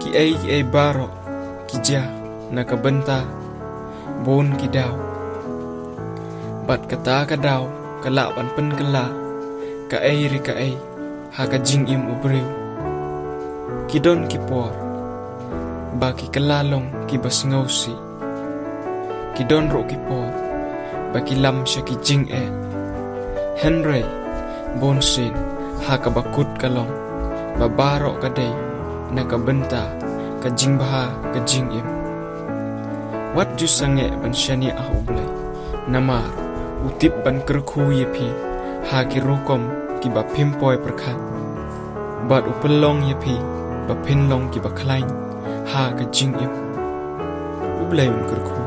ki ay baro ki ja nakabenta bon ki daw bat kata ka daw kalaban pen kala ka ay haka jing im ubriw kidon ki por baki kalalong ki basngausi kidon ro ki por baki lam siya ki jing Henry bonsin haka bakut kalong babaro kaday nakabenta ka jing baha ka jing im wat ju sange ban shani ahublay namar utip ban kerku yepi haki rukom ki ba pimpoy perkat bat upelong yepi ba pinlong ki ba klain ha ka jing im ublay un kerku